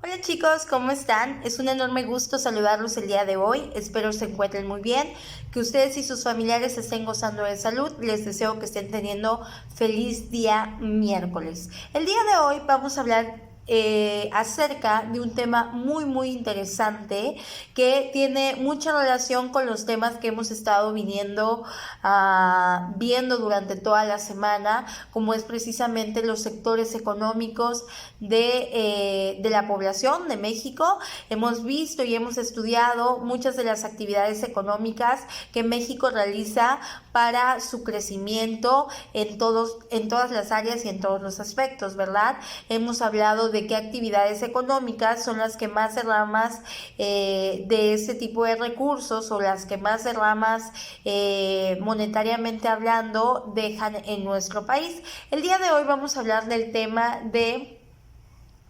Hola chicos, ¿cómo están? Es un enorme gusto saludarlos el día de hoy. Espero se encuentren muy bien, que ustedes y sus familiares estén gozando de salud. Les deseo que estén teniendo feliz día miércoles. El día de hoy vamos a hablar acerca de un tema muy interesante que tiene mucha relación con los temas que hemos estado viendo durante toda la semana, como es precisamente los sectores económicos de la población de México. Hemos visto y hemos estudiado muchas de las actividades económicas que México realiza para su crecimiento en todas las áreas y en todos los aspectos, ¿verdad? Hemos hablado de qué actividades económicas son las que más derramas de ese tipo de recursos o las que más derramas monetariamente hablando dejan en nuestro país. El día de hoy vamos a hablar del tema de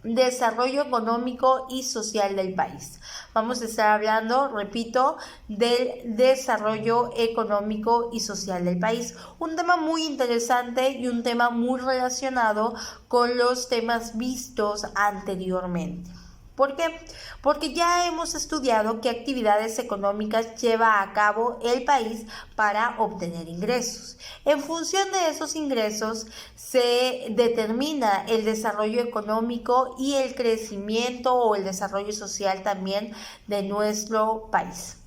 desarrollo económico y social del país. Vamos a estar hablando, repito, del desarrollo económico y social del país. Un tema muy interesante y un tema muy relacionado con los temas vistos anteriormente. ¿Por qué? Porque ya hemos estudiado qué actividades económicas lleva a cabo el país para obtener ingresos. En función de esos ingresos se determina el desarrollo económico y el crecimiento o el desarrollo social también de nuestro país.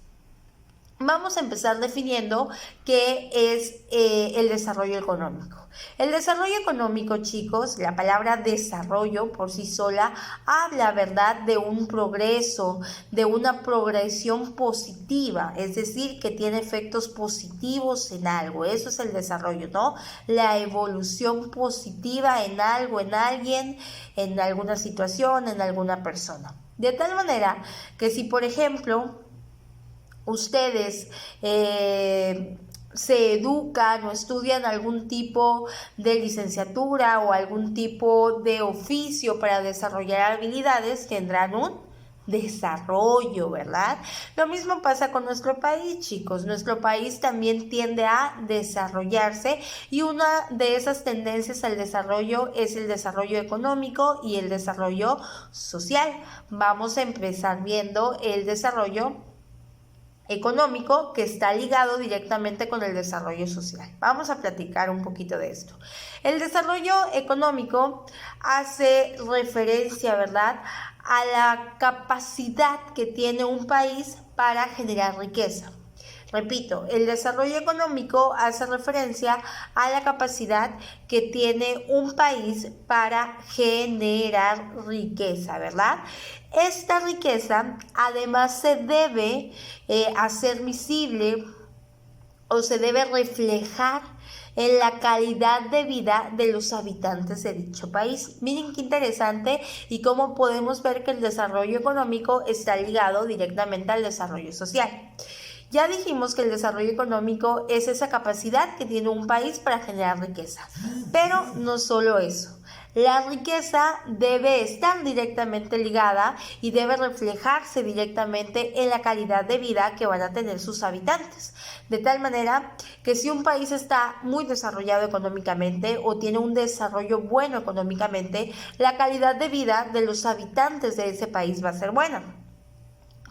Vamos a empezar definiendo qué es el desarrollo económico. El desarrollo económico, chicos, la palabra desarrollo por sí sola habla, ¿verdad?, de un progreso, de una progresión positiva, es decir, que tiene efectos positivos en algo. Eso es el desarrollo, ¿no? La evolución positiva en algo, en alguien, en alguna situación, en alguna persona. De tal manera que si, por ejemplo, ustedes se educan o estudian algún tipo de licenciatura o algún tipo de oficio para desarrollar habilidades, tendrán un desarrollo, ¿verdad? Lo mismo pasa con nuestro país, chicos. Nuestro país también tiende a desarrollarse y una de esas tendencias al desarrollo es el desarrollo económico y el desarrollo social. Vamos a empezar viendo el desarrollo económico que está ligado directamente con el desarrollo social. Vamos a platicar un poquito de esto. El desarrollo económico hace referencia, ¿verdad?, a la capacidad que tiene un país para generar riqueza. Repito, el desarrollo económico hace referencia a la capacidad que tiene un país para generar riqueza, ¿verdad? Esta riqueza además se debe hacer visible o se debe reflejar en la calidad de vida de los habitantes de dicho país. Miren qué interesante y cómo podemos ver que el desarrollo económico está ligado directamente al desarrollo social. Ya dijimos que el desarrollo económico es esa capacidad que tiene un país para generar riqueza, pero no solo eso. La riqueza debe estar directamente ligada y debe reflejarse directamente en la calidad de vida que van a tener sus habitantes. De tal manera que si un país está muy desarrollado económicamente o tiene un desarrollo bueno económicamente, la calidad de vida de los habitantes de ese país va a ser buena.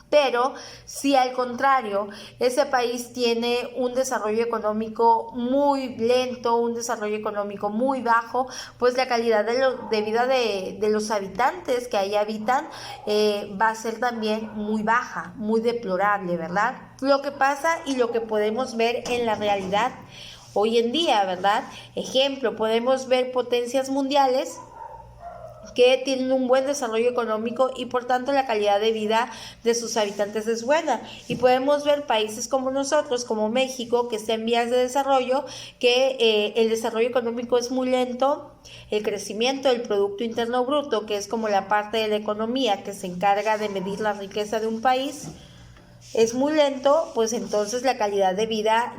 Pero si al contrario ese país tiene un desarrollo económico muy lento, un desarrollo económico muy bajo, pues la calidad de vida de los habitantes que ahí habitan va a ser también muy baja, muy deplorable, ¿verdad? Lo que pasa y lo que podemos ver en la realidad hoy en día, ¿verdad? Ejemplo, podemos ver potencias mundiales que tienen un buen desarrollo económico y por tanto la calidad de vida de sus habitantes es buena. Y podemos ver países como nosotros, como México, que está en vías de desarrollo, que el desarrollo económico es muy lento, el crecimiento del Producto Interno Bruto, que es como la parte de la economía que se encarga de medir la riqueza de un país, es muy lento, pues entonces la calidad de vida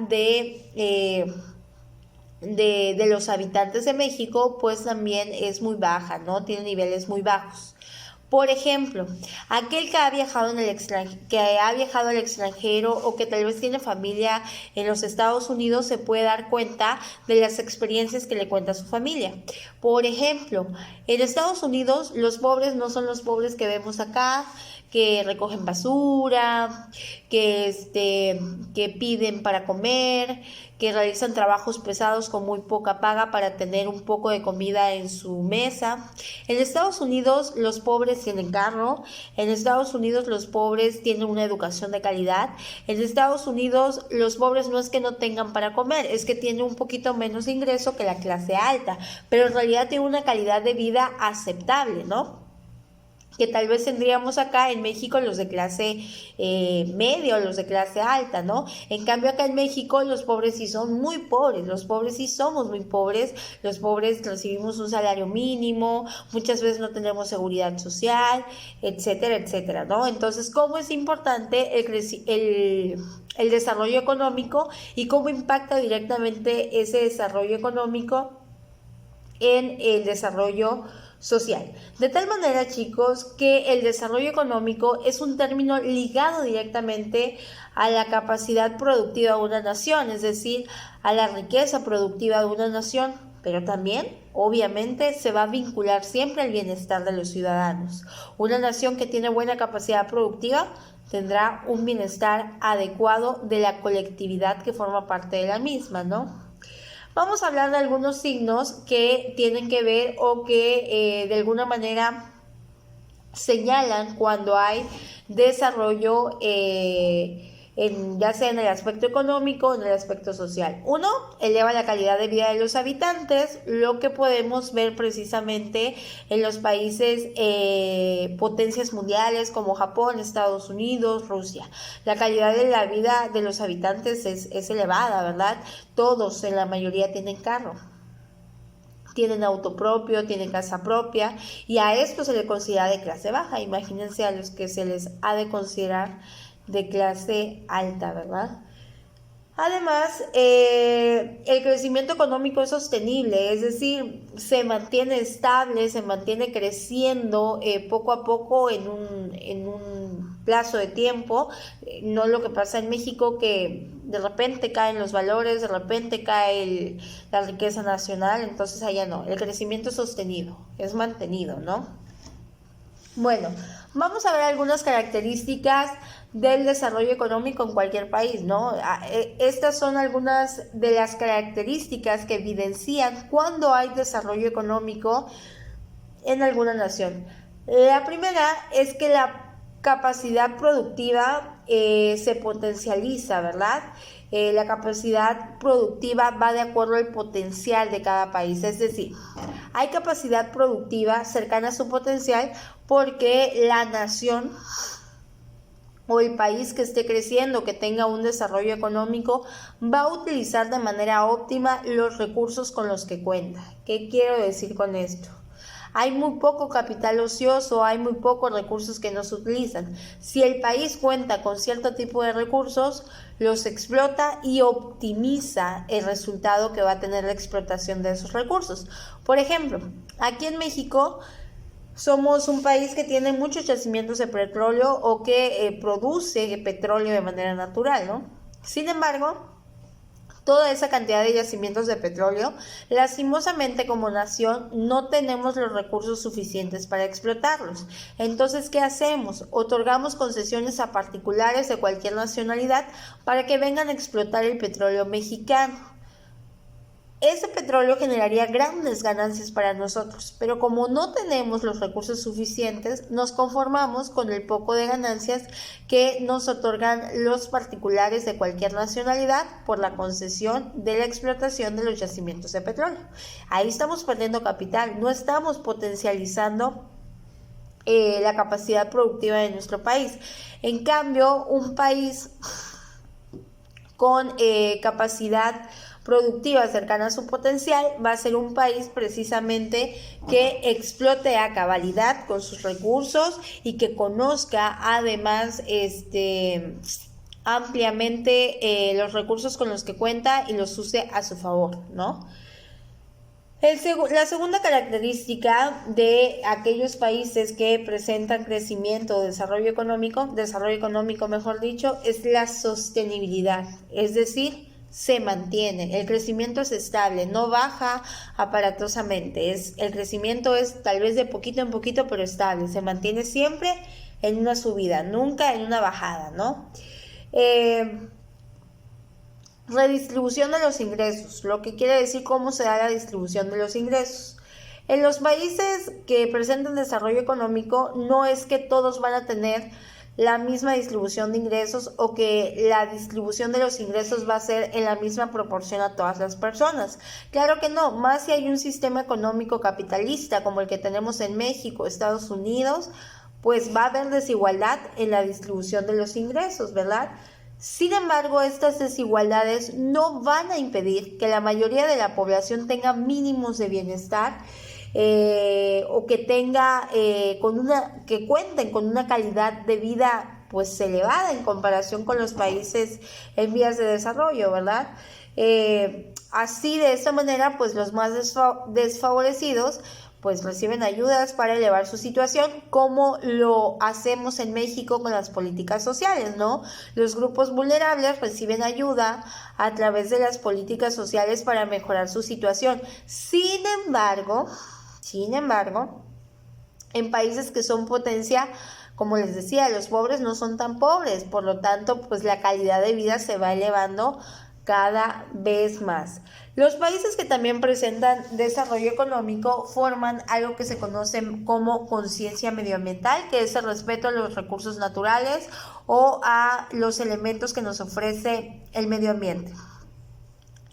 de los habitantes de México pues también es muy baja, ¿no? Tiene niveles muy bajos. Por ejemplo, aquel que ha viajado al extranjero o que tal vez tiene familia en los Estados Unidos se puede dar cuenta de las experiencias que le cuenta su familia. Por ejemplo, en Estados Unidos los pobres no son los pobres que vemos acá, que recogen basura, que piden para comer, que realizan trabajos pesados con muy poca paga para tener un poco de comida en su mesa. En Estados Unidos los pobres tienen carro, en Estados Unidos los pobres tienen una educación de calidad, en Estados Unidos los pobres no es que no tengan para comer, es que tienen un poquito menos de ingreso que la clase alta, pero en realidad tienen una calidad de vida aceptable, ¿no? Que tal vez tendríamos acá en México los de clase media o los de clase alta, ¿no? En cambio acá en México los pobres sí son muy pobres, los pobres sí somos muy pobres, los pobres recibimos un salario mínimo, muchas veces no tenemos seguridad social, etcétera, etcétera, ¿no? Entonces, ¿cómo es importante el desarrollo económico y cómo impacta directamente ese desarrollo económico en el desarrollo social? De tal manera, chicos, que el desarrollo económico es un término ligado directamente a la capacidad productiva de una nación, es decir, a la riqueza productiva de una nación, pero también, obviamente, se va a vincular siempre al bienestar de los ciudadanos. Una nación que tiene buena capacidad productiva tendrá un bienestar adecuado de la colectividad que forma parte de la misma, ¿no? Vamos a hablar de algunos signos que tienen que ver o que de alguna manera señalan cuando hay desarrollo ya sea en el aspecto económico o en el aspecto social. Uno, eleva la calidad de vida de los habitantes, lo que podemos ver precisamente en los países potencias mundiales como Japón, Estados Unidos, Rusia. La calidad de la vida de los habitantes es elevada, ¿verdad? Todos, en la mayoría, tienen carro, tienen auto propio, tienen casa propia, y a esto se le considera de clase baja. Imagínense a los que se les ha de considerar de clase alta, ¿verdad? Además, el crecimiento económico es sostenible, es decir, se mantiene estable, se mantiene creciendo poco a poco en un plazo de tiempo, no lo que pasa en México, que de repente caen los valores, de repente cae la riqueza nacional. Entonces allá no, el crecimiento es sostenido, es mantenido, ¿no? Bueno, vamos a ver algunas características del desarrollo económico en cualquier país, ¿no? Estas son algunas de las características que evidencian cuando hay desarrollo económico en alguna nación. La primera es que la capacidad productiva se potencializa, ¿verdad? La capacidad productiva va de acuerdo al potencial de cada país, es decir, hay capacidad productiva cercana a su potencial porque la nación o el país que esté creciendo, que tenga un desarrollo económico, va a utilizar de manera óptima los recursos con los que cuenta. ¿Qué quiero decir con esto? Hay muy poco capital ocioso, hay muy pocos recursos que no se utilizan. Si el país cuenta con cierto tipo de recursos, los explota y optimiza el resultado que va a tener la explotación de esos recursos. Por ejemplo, aquí en México somos un país que tiene muchos yacimientos de petróleo o que produce petróleo de manera natural, ¿no? Sin embargo, toda esa cantidad de yacimientos de petróleo, lastimosamente como nación no tenemos los recursos suficientes para explotarlos. Entonces, ¿qué hacemos? Otorgamos concesiones a particulares de cualquier nacionalidad para que vengan a explotar el petróleo mexicano. Ese petróleo generaría grandes ganancias para nosotros, pero como no tenemos los recursos suficientes, nos conformamos con el poco de ganancias que nos otorgan los particulares de cualquier nacionalidad por la concesión de la explotación de los yacimientos de petróleo. Ahí estamos perdiendo capital, no estamos potencializando la capacidad productiva de nuestro país. En cambio, un país con capacidad productiva cercana a su potencial va a ser un país precisamente que explote a cabalidad con sus recursos y que conozca además ampliamente los recursos con los que cuenta y los use a su favor, ¿no? La segunda característica de aquellos países que presentan crecimiento o desarrollo económico mejor dicho, es la sostenibilidad, es decir, se mantiene, el crecimiento es estable, no baja aparatosamente, el crecimiento es tal vez de poquito en poquito, pero estable, se mantiene siempre en una subida, nunca en una bajada, ¿no? Redistribución de los ingresos, lo que quiere decir cómo se da la distribución de los ingresos. En los países que presentan desarrollo económico, no es que todos van a tener la misma distribución de ingresos o que la distribución de los ingresos va a ser en la misma proporción a todas las personas. Claro que no, más si hay un sistema económico capitalista como el que tenemos en México, Estados Unidos, pues va a haber desigualdad en la distribución de los ingresos, ¿verdad? Sin embargo, estas desigualdades no van a impedir que la mayoría de la población tenga mínimos de bienestar o que que cuenten con una calidad de vida pues elevada en comparación con los países en vías de desarrollo, ¿verdad? Así, de esta manera, pues los más desfavorecidos pues reciben ayudas para elevar su situación, como lo hacemos en México con las políticas sociales, ¿no? Los grupos vulnerables reciben ayuda a través de las políticas sociales para mejorar su situación. Sin embargo, en países que son potencia, como les decía, los pobres no son tan pobres, por lo tanto, pues la calidad de vida se va elevando cada vez más. Los países que también presentan desarrollo económico forman algo que se conoce como conciencia medioambiental, que es el respeto a los recursos naturales o a los elementos que nos ofrece el medio ambiente.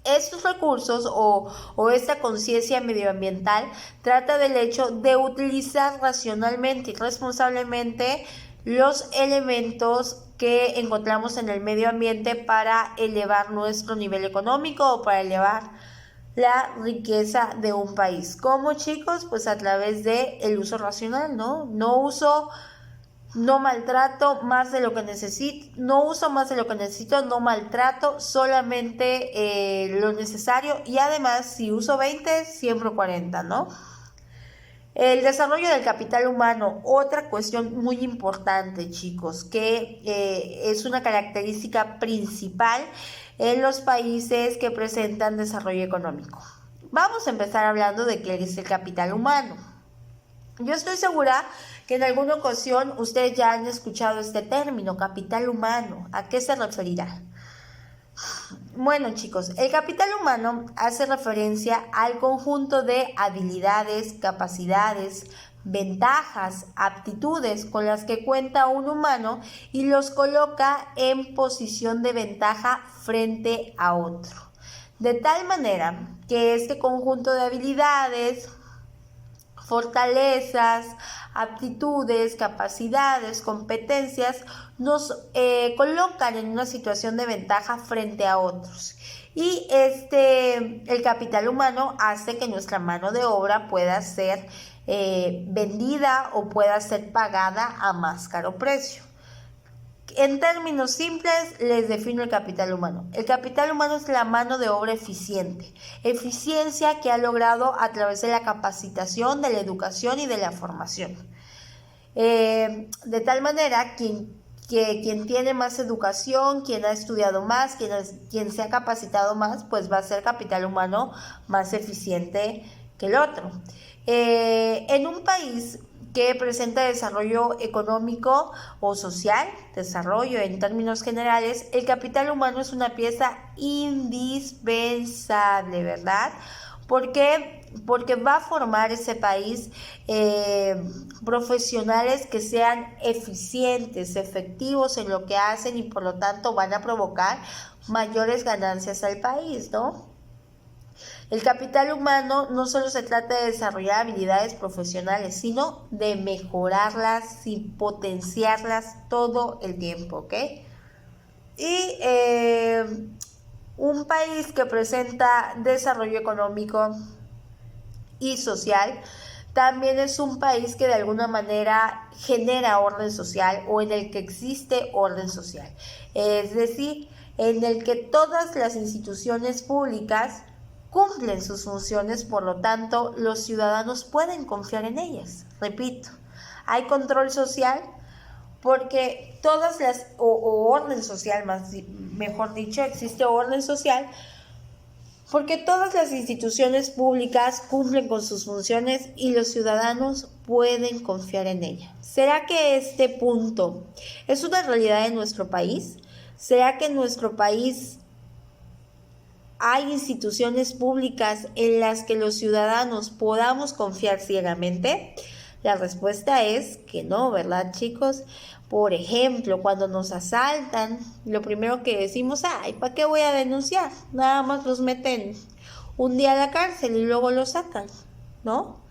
Estos recursos o esta conciencia medioambiental trata del hecho de utilizar racionalmente y responsablemente los elementos que encontramos en el medio ambiente para elevar nuestro nivel económico o para elevar la riqueza de un país. ¿Cómo, chicos? Pues a través del uso racional, ¿no? No maltrato más de lo que necesito, no uso más de lo que necesito, no maltrato, solamente lo necesario, y además si uso 20, siembro 40, ¿no? El desarrollo del capital humano, otra cuestión muy importante, chicos, que es una característica principal en los países que presentan desarrollo económico. Vamos a empezar hablando de qué es el capital humano. Yo estoy segura que en alguna ocasión ustedes ya han escuchado este término, capital humano. ¿A qué se referirá? Bueno, chicos, el capital humano hace referencia al conjunto de habilidades, capacidades, ventajas, aptitudes con las que cuenta un humano y los coloca en posición de ventaja frente a otro. De tal manera que este conjunto de habilidades, fortalezas, aptitudes, capacidades, competencias nos colocan en una situación de ventaja frente a otros. Y el capital humano hace que nuestra mano de obra pueda ser vendida o pueda ser pagada a más caro precio. En términos simples, les defino el capital humano. El capital humano es la mano de obra eficiente. Eficiencia que ha logrado a través de la capacitación, de la educación y de la formación. De tal manera, quien tiene más educación, quien ha estudiado más, quien se ha capacitado más, pues va a ser capital humano más eficiente que el otro. En un país que presenta desarrollo económico o social, desarrollo en términos generales, el capital humano es una pieza indispensable, ¿verdad? Porque va a formar ese país profesionales que sean eficientes, efectivos en lo que hacen y por lo tanto van a provocar mayores ganancias al país, ¿no? El capital humano no solo se trata de desarrollar habilidades profesionales, sino de mejorarlas y potenciarlas todo el tiempo, ¿ok? Y un país que presenta desarrollo económico y social también es un país que de alguna manera genera orden social o en el que existe orden social. Es decir, en el que todas las instituciones públicas cumplen sus funciones, por lo tanto, los ciudadanos pueden confiar en ellas. Repito, hay control social porque todas las, o orden social, mejor dicho, existe orden social porque todas las instituciones públicas cumplen con sus funciones y los ciudadanos pueden confiar en ella. ¿Será que este punto es una realidad en nuestro país? ¿Será que en nuestro país hay instituciones públicas en las que los ciudadanos podamos confiar ciegamente? La respuesta es que no, ¿verdad, chicos? Por ejemplo, cuando nos asaltan, lo primero que decimos, ay, ¿para qué voy a denunciar? Nada más los meten un día a la cárcel y luego los sacan, ¿no?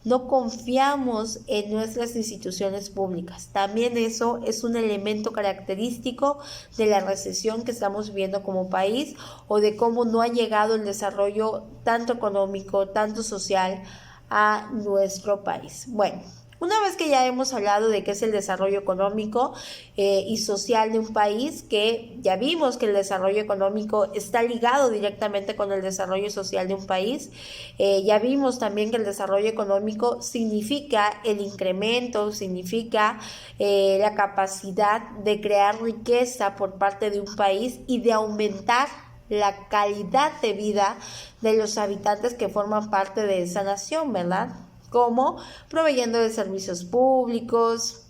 No confiamos en nuestras instituciones públicas. También eso es un elemento característico de la recesión que estamos viviendo como país o de cómo no ha llegado el desarrollo tanto económico, tanto social a nuestro país. Bueno, una vez que ya hemos hablado de qué es el desarrollo económico y social de un país, que ya vimos que el desarrollo económico está ligado directamente con el desarrollo social de un país, ya vimos también que el desarrollo económico significa el incremento, significa la capacidad de crear riqueza por parte de un país y de aumentar la calidad de vida de los habitantes que forman parte de esa nación, ¿verdad? Como proveyendo de servicios públicos,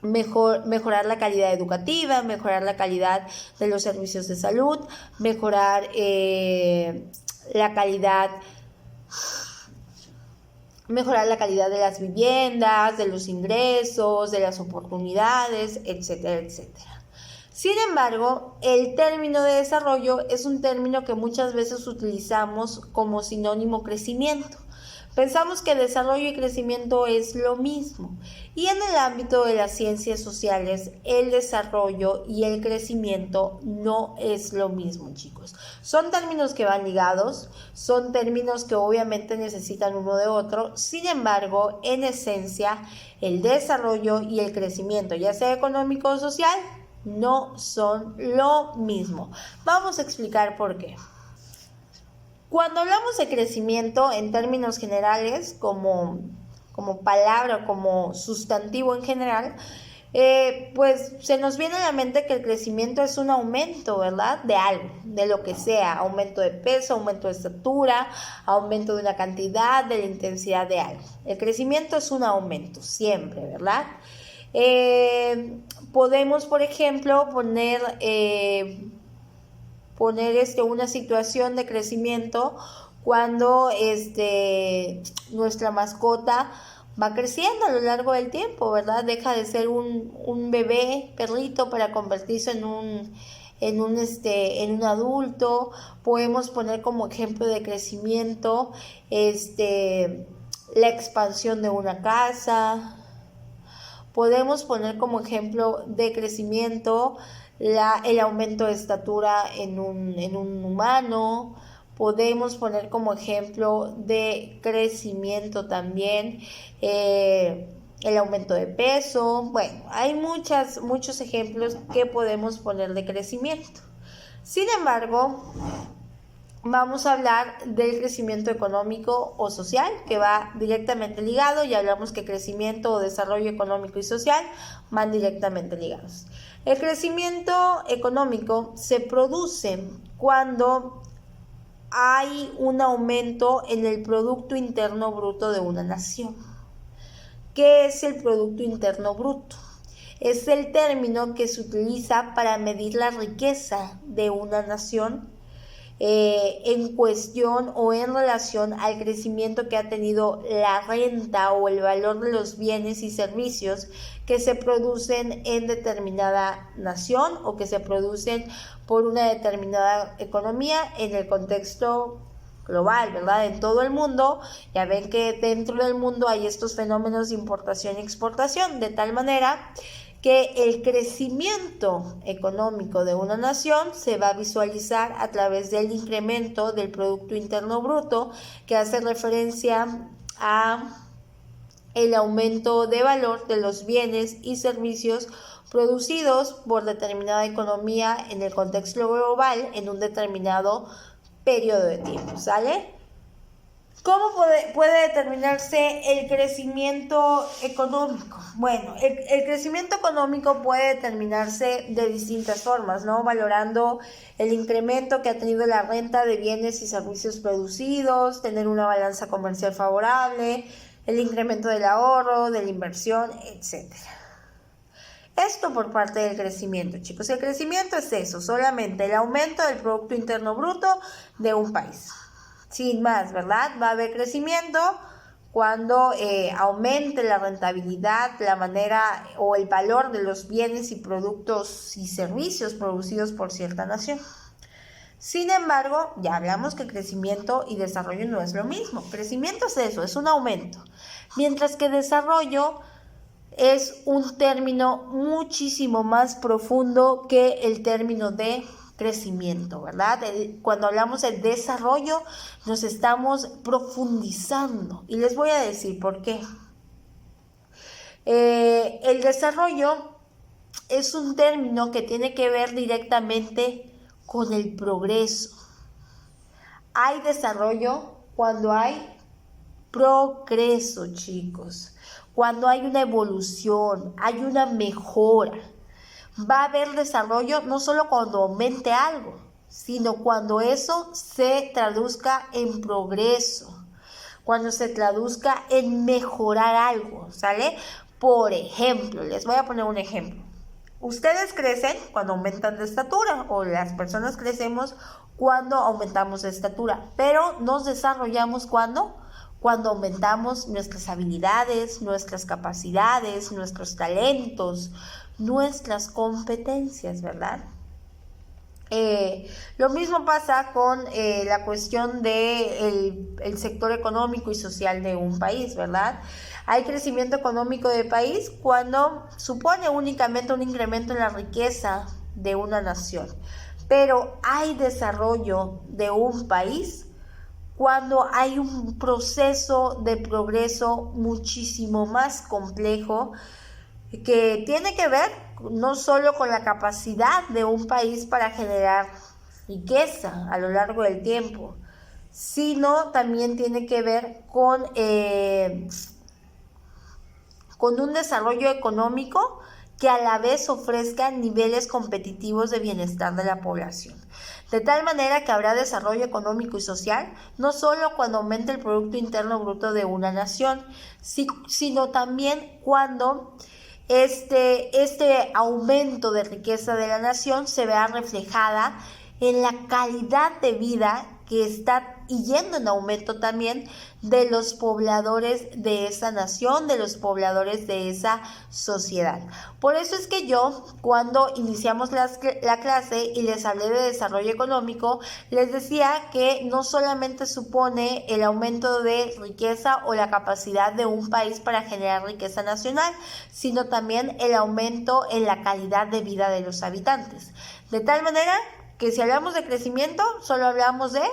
mejorar la calidad educativa, mejorar la calidad de los servicios de salud, mejorar la calidad de las viviendas, de los ingresos, de las oportunidades, etcétera, etcétera. Sin embargo, el término de desarrollo es un término que muchas veces utilizamos como sinónimo crecimiento. Pensamos que desarrollo y crecimiento es lo mismo. Y en el ámbito de las ciencias sociales, el desarrollo y el crecimiento no es lo mismo, chicos. Son términos que van ligados, son términos que obviamente necesitan uno de otro. Sin embargo, en esencia, el desarrollo y el crecimiento, ya sea económico o social, no son lo mismo. Vamos a explicar por qué. Cuando hablamos de crecimiento en términos generales, como palabra, como sustantivo en general, pues se nos viene a la mente que el crecimiento es un aumento, ¿verdad? De algo, de lo que sea, aumento de peso, aumento de estatura, aumento de una cantidad, de la intensidad de algo. El crecimiento es un aumento, siempre, ¿verdad? Podemos, por ejemplo, poner una situación de crecimiento cuando nuestra mascota va creciendo a lo largo del tiempo, ¿verdad? Deja de ser un bebé, perrito, para convertirse en un adulto. Podemos poner como ejemplo de crecimiento la expansión de una casa. Podemos poner como ejemplo de crecimiento el aumento de estatura en un humano. Podemos poner como ejemplo de crecimiento también el aumento de peso. Bueno, hay muchos ejemplos que podemos poner de crecimiento. Sin embargo, vamos a hablar del crecimiento económico o social, que va directamente ligado. Ya hablamos que crecimiento o desarrollo económico y social van directamente ligados. El crecimiento económico se produce cuando hay un aumento en el Producto Interno Bruto de una nación. ¿Qué es el Producto Interno Bruto? Es el término que se utiliza para medir la riqueza de una nación en cuestión o en relación al crecimiento que ha tenido la renta o el valor de los bienes y servicios que se producen en determinada nación o que se producen por una determinada economía en el contexto global, ¿verdad? En todo el mundo. Ya ven que dentro del mundo hay estos fenómenos de importación y exportación, de tal manera que el crecimiento económico de una nación se va a visualizar a través del incremento del Producto Interno Bruto, que hace referencia a el aumento de valor de los bienes y servicios producidos por determinada economía en el contexto global en un determinado periodo de tiempo, ¿sale? ¿Cómo puede determinarse el crecimiento económico? Bueno, el crecimiento económico puede determinarse de distintas formas, ¿no? Valorando el incremento que ha tenido la renta de bienes y servicios producidos, tener una balanza comercial favorable, el incremento del ahorro, de la inversión, etc. Esto por parte del crecimiento, chicos. El crecimiento es eso, solamente el aumento del Producto Interno Bruto de un país. Sin más, ¿verdad? Va a haber crecimiento cuando aumente la rentabilidad, la manera o el valor de los bienes y productos y servicios producidos por cierta nación. Sin embargo, ya hablamos que crecimiento y desarrollo no es lo mismo. Crecimiento es eso, es un aumento. Mientras que desarrollo es un término muchísimo más profundo que el término de crecimiento, ¿verdad? Cuando hablamos de desarrollo, nos estamos profundizando. Y les voy a decir por qué. El desarrollo es un término que tiene que ver directamente con el progreso. Hay desarrollo cuando hay progreso, chicos. Cuando hay una evolución, hay una mejora. Va a haber desarrollo no solo cuando aumente algo, sino cuando eso se traduzca en progreso, cuando se traduzca en mejorar algo, ¿sale? Por ejemplo, les voy a poner un ejemplo. Ustedes crecen cuando aumentan de estatura, o las personas crecemos cuando aumentamos de estatura, pero nos desarrollamos cuando aumentamos nuestras habilidades, nuestras capacidades, nuestros talentos, nuestras competencias, ¿verdad? Lo mismo pasa con la cuestión del sector económico y social de un país, ¿verdad? Hay crecimiento económico de país cuando supone únicamente un incremento en la riqueza de una nación, pero hay desarrollo de un país cuando hay un proceso de progreso muchísimo más complejo que tiene que ver no solo con la capacidad de un país para generar riqueza a lo largo del tiempo, sino también tiene que ver con un desarrollo económico que a la vez ofrezca niveles competitivos de bienestar de la población. De tal manera que habrá desarrollo económico y social, no solo cuando aumente el Producto Interno Bruto de una nación, sino también cuando este aumento de riqueza de la nación se vea reflejada en la calidad de vida que está yendo en aumento también de los pobladores de esa nación, de los pobladores de esa sociedad. Por eso es que yo, cuando iniciamos la clase y les hablé de desarrollo económico, les decía que no solamente supone el aumento de riqueza o la capacidad de un país para generar riqueza nacional, sino también el aumento en la calidad de vida de los habitantes. De tal manera que si hablamos de crecimiento, solo hablamos de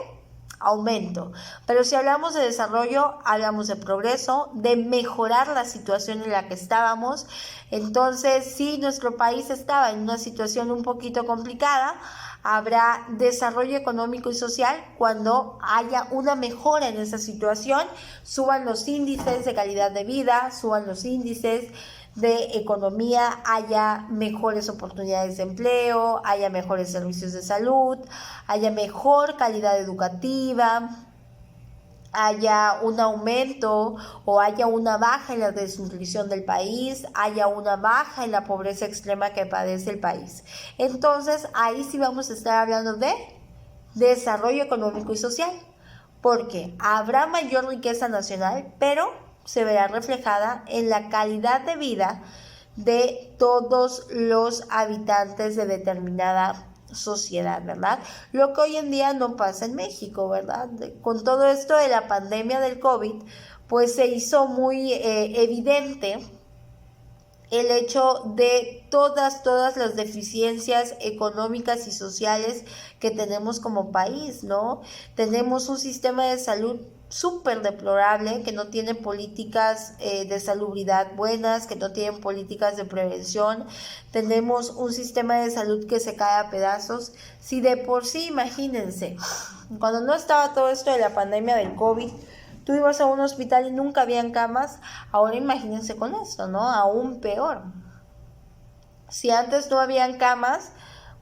aumento, pero si hablamos de desarrollo, hablamos de progreso, de mejorar la situación en la que estábamos. Entonces, si nuestro país estaba en una situación un poquito complicada, habrá desarrollo económico y social cuando haya una mejora en esa situación, suban los índices de calidad de vida, suban los índices de economía, haya mejores oportunidades de empleo, haya mejores servicios de salud, haya mejor calidad educativa, haya un aumento o haya una baja en la desnutrición del país, haya una baja en la pobreza extrema que padece el país. Entonces, ahí sí vamos a estar hablando de desarrollo económico y social, porque habrá mayor riqueza nacional, pero se verá reflejada en la calidad de vida de todos los habitantes de determinada sociedad, ¿verdad? Lo que hoy en día no pasa en México, ¿verdad? Con todo esto de la pandemia del COVID, pues se hizo muy evidente el hecho de todas las deficiencias económicas y sociales que tenemos como país, ¿no? Tenemos un sistema de salud súper deplorable, que no tiene políticas de salubridad buenas, que no tienen políticas de prevención. Tenemos un sistema de salud que se cae a pedazos. Si de por sí, imagínense, Cuando no estaba todo esto de la pandemia del COVID, tú ibas a un hospital y nunca habían camas. Ahora imagínense con esto, ¿no? Aún peor. Si antes no habían camas,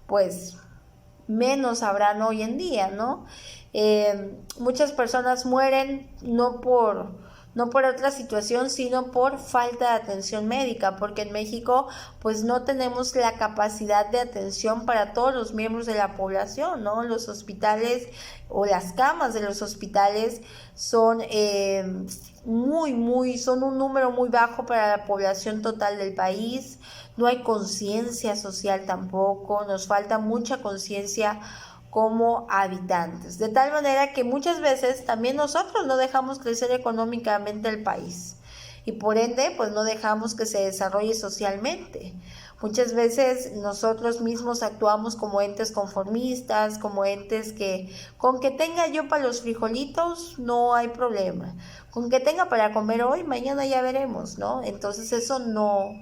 pues menos habrán hoy en día, ¿no? Muchas personas mueren no por otra situación, sino por falta de atención médica, porque en México pues no tenemos la capacidad de atención para todos los miembros de la población, ¿no? Los hospitales o las camas de los hospitales son son un número muy bajo para la población total del país. No hay conciencia social tampoco, nos falta mucha conciencia como habitantes, de tal manera que muchas veces también nosotros no dejamos crecer económicamente el país y por ende pues no dejamos que se desarrolle socialmente. Muchas veces nosotros mismos actuamos como entes conformistas, como entes que con que tenga yo para los frijolitos no hay problema, con que tenga para comer hoy, mañana ya veremos, ¿no? Entonces eso no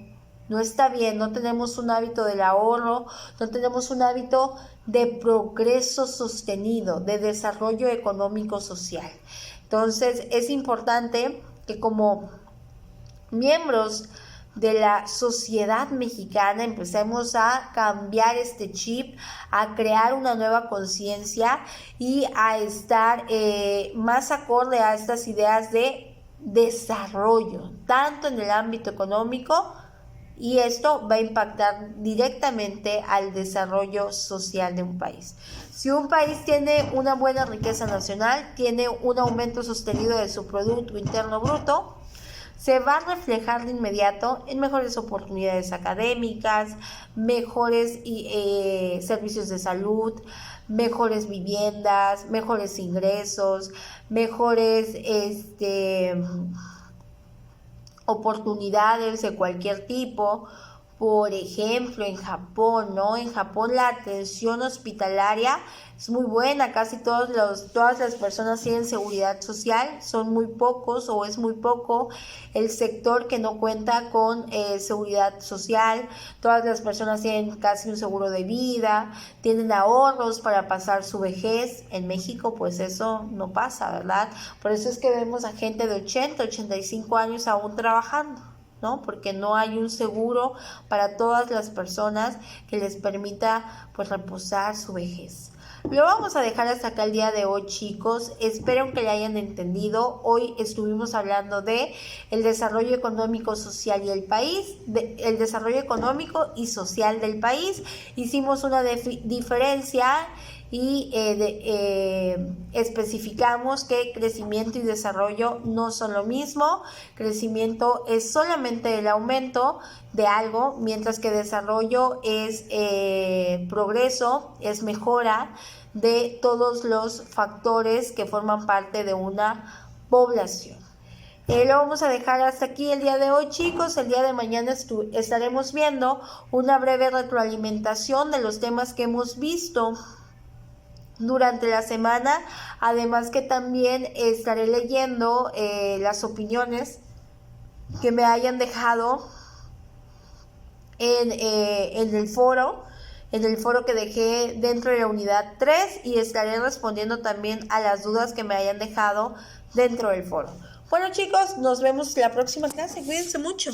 está bien, no tenemos un hábito del ahorro, no tenemos un hábito de progreso sostenido, de desarrollo económico social. Entonces es importante que como miembros de la sociedad mexicana empecemos a cambiar este chip, a crear una nueva conciencia y a estar más acorde a estas ideas de desarrollo, tanto en el ámbito económico, y esto va a impactar directamente al desarrollo social de un país. Si un país tiene una buena riqueza nacional, tiene un aumento sostenido de su Producto Interno Bruto, se va a reflejar de inmediato en mejores oportunidades académicas, mejores servicios de salud, mejores viviendas, mejores ingresos, mejores oportunidades de cualquier tipo. Por ejemplo, en Japón, ¿no? En Japón la atención hospitalaria es muy buena, casi todas las personas tienen seguridad social, son muy pocos o es muy poco el sector que no cuenta con seguridad social, todas las personas tienen casi un seguro de vida, tienen ahorros para pasar su vejez. En México pues eso no pasa, ¿verdad? Por eso es que vemos a gente de 80, 85 años aún trabajando, ¿no? Porque no hay un seguro para todas las personas que les permita pues reposar su vejez. Lo vamos a dejar hasta acá el día de hoy, chicos. Espero que le hayan entendido. Hoy estuvimos hablando de el desarrollo económico, social y el país, el desarrollo económico y social del país. Hicimos una diferencia y especificamos que crecimiento y desarrollo no son lo mismo. Crecimiento es solamente el aumento de algo, mientras que desarrollo es progreso, es mejora de todos los factores que forman parte de una población. Lo vamos a dejar hasta aquí el día de hoy, chicos. El día de mañana estaremos viendo una breve retroalimentación de los temas que hemos visto durante la semana, además que también estaré leyendo las opiniones que me hayan dejado en el foro que dejé dentro de la unidad 3, y estaré respondiendo también a las dudas que me hayan dejado dentro del foro. Bueno, chicos, nos vemos la próxima clase, cuídense mucho.